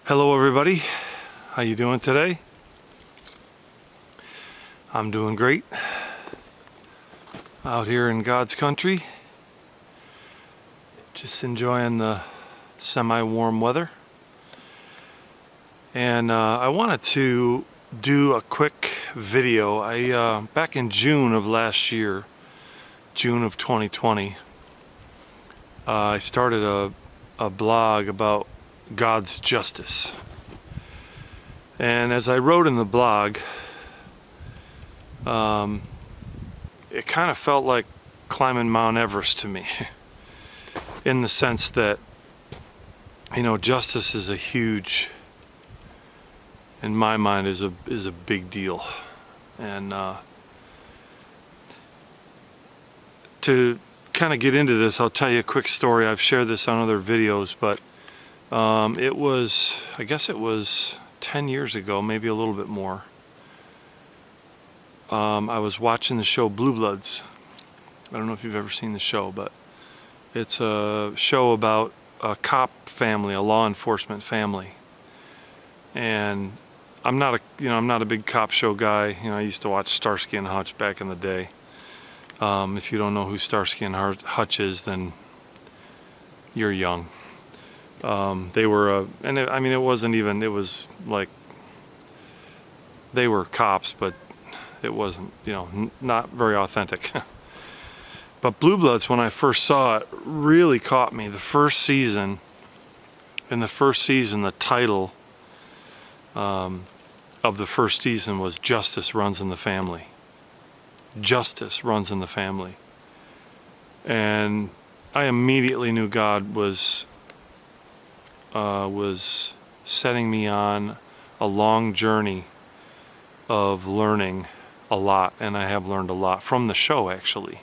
Hello everybody, how you doing today? I'm doing great. Out here in God's country, just enjoying the semi-warm weather. And I wanted to do a quick video. Back in June of last year, June of 2020, I started a blog about God's justice. And as I wrote in the blog, it kind of felt like climbing Mount Everest to me in the sense that, justice is in my mind, is a big deal. And to kind of get into this, I'll tell you a quick story. I've shared this on other videos, but I guess it was 10 years ago, maybe a little bit more. I was watching the show Blue Bloods. I don't know if you've ever seen the show, but it's a show about a cop family, a law enforcement family. And I'm not a big cop show guy. I used to watch Starsky and Hutch back in the day. If you don't know who Starsky and Hutch is, then you're young. They were, it was like, they were cops, but it wasn't, not very authentic. But Blue Bloods, when I first saw it, really caught me. In the first season, the title of the first season was Justice Runs in the Family. Justice runs in the family. And I immediately knew God was setting me on a long journey of learning a lot, and I have learned a lot from the show, actually,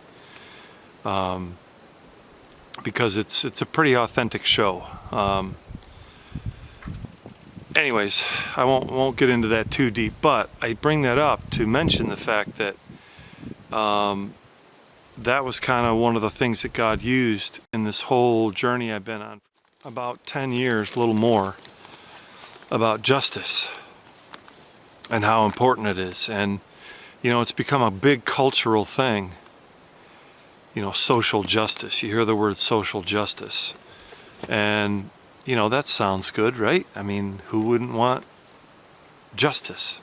because it's a pretty authentic show. Anyways, I won't get into that too deep, but I bring that up to mention the fact that that was kind of one of the things that God used in this whole journey I've been on. About 10 years, a little more, about justice and how important it is. And it's become a big cultural thing, social justice. You hear the word social justice, and that sounds good, right? I mean, who wouldn't want justice,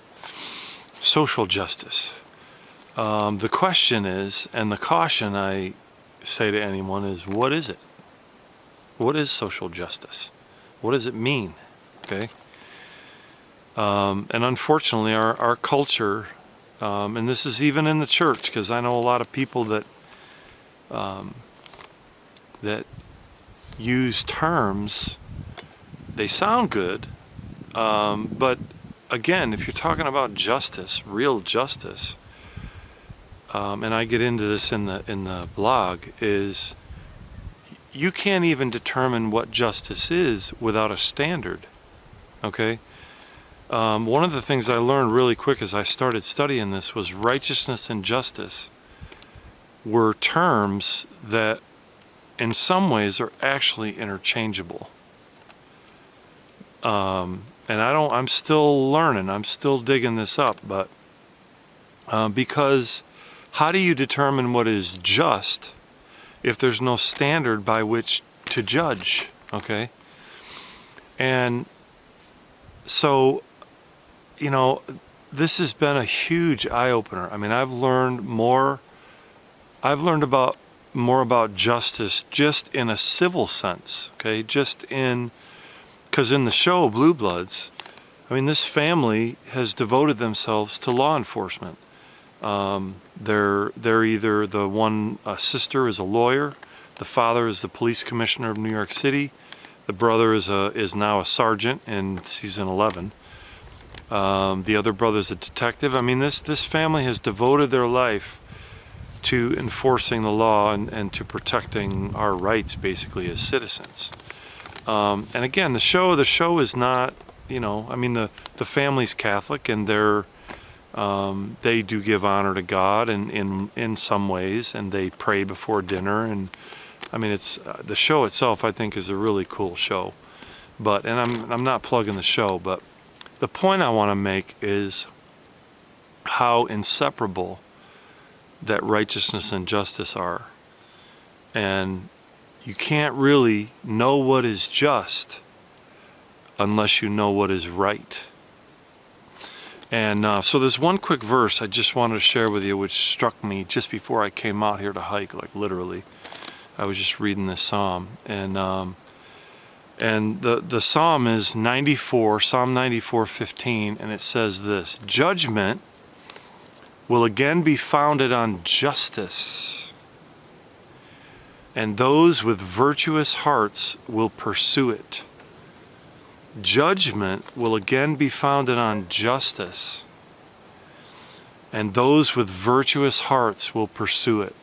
social justice? The question is, and the caution I say to anyone is, what is it? What is social justice? What does it mean? Okay. And unfortunately, our culture, and this is even in the church, because I know a lot of people that use terms, they sound good, but again, if you're talking about justice, real justice, and I get into this in the blog, is you can't even determine what justice is without a standard. Okay. One of the things I learned really quick as I started studying this was righteousness and justice were terms that in some ways are actually interchangeable. And I'm still learning, I'm still digging this up, but because how do you determine what is just if there's no standard by which to judge? Okay. And so, this has been a huge eye-opener. I mean, I've learned more about justice just in a civil sense, okay? Because in the show Blue Bloods, this family has devoted themselves to law enforcement. They're either the one sister is a lawyer, the father is the police commissioner of New York City, the brother is now a sergeant in season 11. The other brother's a detective. This family has devoted their life to enforcing the law and to protecting our rights, basically, as citizens. And again, the show is not, the family's Catholic, and they do give honor to God in some ways, and they pray before dinner, and it's the show itself, I think, is a really cool show. But, and I'm not plugging the show, but the point I want to make is how inseparable that righteousness and justice are. And you can't really know what is just unless you know what is right. And so there's one quick verse I just wanted to share with you, which struck me just before I came out here to hike, like literally. I was just reading this psalm, and the psalm is 94, Psalm 94:15, and it says this: "Judgment will again be founded on justice, and those with virtuous hearts will pursue it." Judgment will again be founded on justice, and those with virtuous hearts will pursue it.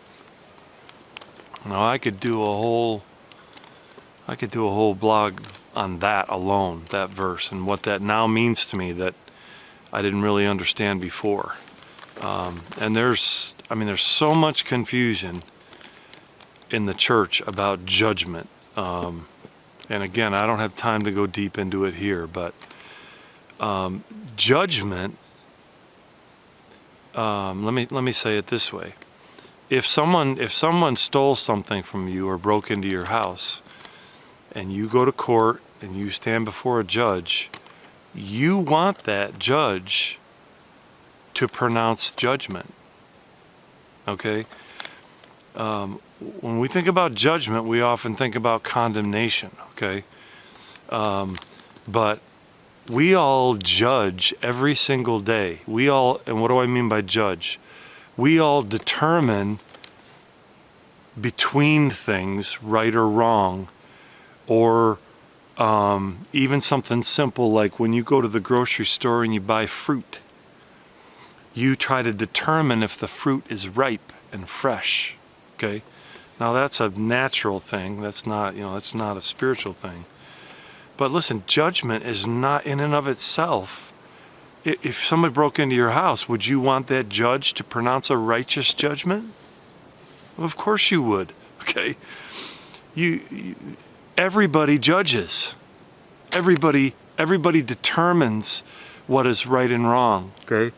Now, I could do a whole blog on that alone, that verse, and what that now means to me that I didn't really understand before. And there's so much confusion in the church about judgment. And again, I don't have time to go deep into it here, but judgment, let me say it this way. If someone stole something from you or broke into your house, and you go to court and you stand before a judge, you want that judge to pronounce judgment. Okay? When we think about judgment, we often think about condemnation, okay? But we all judge every single day. And what do I mean by judge? We all determine between things, right or wrong, or even something simple like when you go to the grocery store and you buy fruit, you try to determine if the fruit is ripe and fresh, okay? Now that's a natural thing. That's not a spiritual thing. But listen, judgment is not in and of itself. If somebody broke into your house, would you want that judge to pronounce a righteous judgment? Well, of course you would, okay? Everybody judges. Everybody determines what is right and wrong, okay?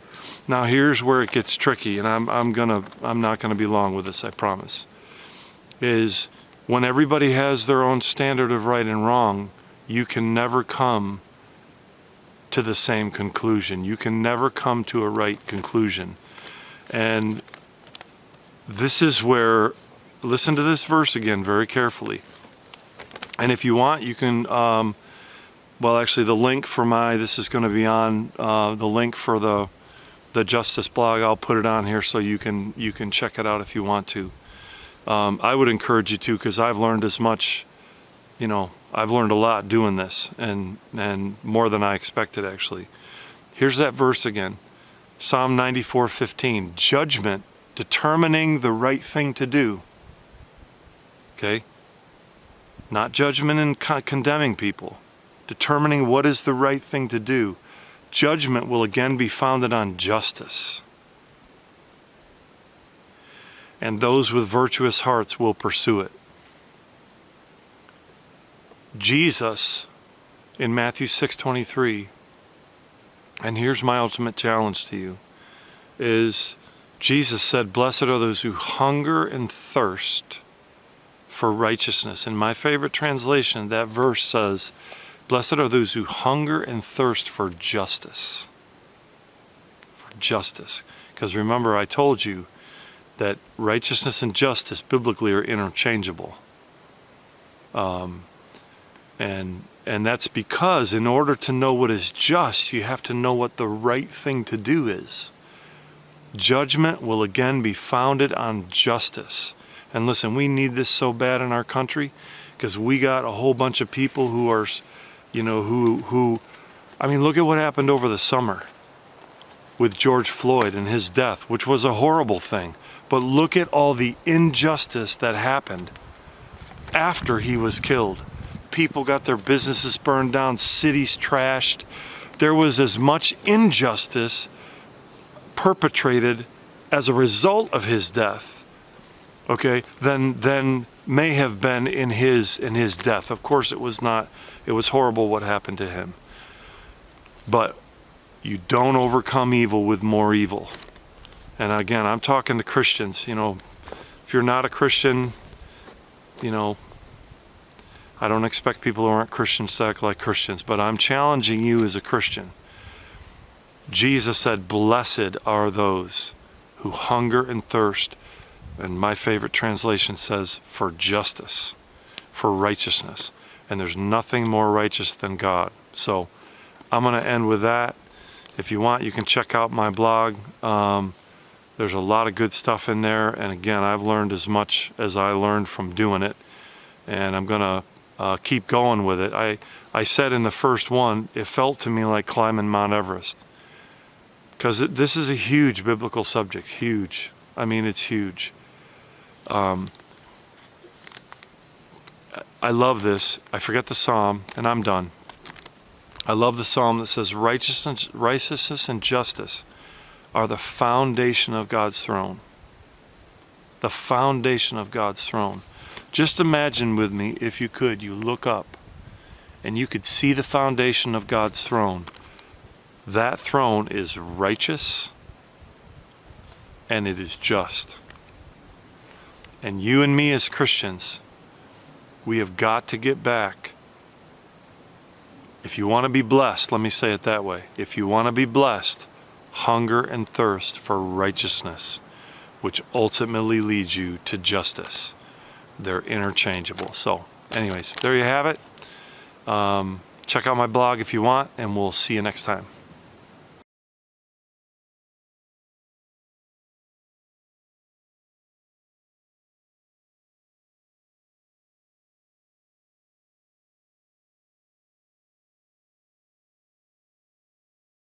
Now here's where it gets tricky, and I'm not gonna be long with this, I promise. Is when everybody has their own standard of right and wrong, you can never come to the same conclusion. You can never come to a right conclusion. And this is where, listen to this verse again very carefully. And if you want, you can, well, actually the link for this is going to be on the link for the Justice blog. I'll put it on here so you can check it out if you want to. I would encourage you to, because I've learned as much, I've learned a lot doing this, and more than I expected, actually. Here's that verse again. Psalm 94:15, judgment, determining the right thing to do. Okay? Not judgment and condemning people. Determining what is the right thing to do. Judgment will again be founded on justice. And those with virtuous hearts will pursue it. Jesus, in Matthew 6:23, and here's my ultimate challenge to you, is Jesus said, "Blessed are those who hunger and thirst for righteousness." In my favorite translation, that verse says, "Blessed are those who hunger and thirst for justice." For justice. Because remember, I told you that righteousness and justice biblically are interchangeable. And that's because in order to know what is just, you have to know what the right thing to do is. Judgment will again be founded on justice. And listen, we need this so bad in our country, because we got a whole bunch of people who are, look at what happened over the summer with George Floyd and his death, which was a horrible thing. But look at all the injustice that happened after he was killed. People got their businesses burned down, cities trashed. There was as much injustice perpetrated as a result of his death, okay, than may have been in his death. Of course, it was not. It was horrible what happened to him. But you don't overcome evil with more evil. And again, I'm talking to Christians. You know, if you're not a Christian, you know, I don't expect people who aren't Christians to act like Christians, but I'm challenging you as a Christian. Jesus said, "Blessed are those who hunger and thirst," and my favorite translation says, "for justice, for righteousness." And there's nothing more righteous than God. So I'm going to end with that. If you want, you can check out my blog. There's a lot of good stuff in there. And again, I've learned as much as I learned from doing it. And I'm going to keep going with it. I said in the first one, it felt to me like climbing Mount Everest. Because this is a huge biblical subject. Huge. I mean, it's huge. I love this. I forget the psalm, and I'm done. I love the psalm that says, righteousness and justice are the foundation of God's throne. The foundation of God's throne. Just imagine with me, if you could, you look up and you could see the foundation of God's throne. That throne is righteous and it is just. And you and me as Christians, we have got to get back. If you want to be blessed, let me say it that way. If you want to be blessed, hunger and thirst for righteousness, which ultimately leads you to justice. They're interchangeable. So anyways, there you have it. Check out my blog if you want, and we'll see you next time.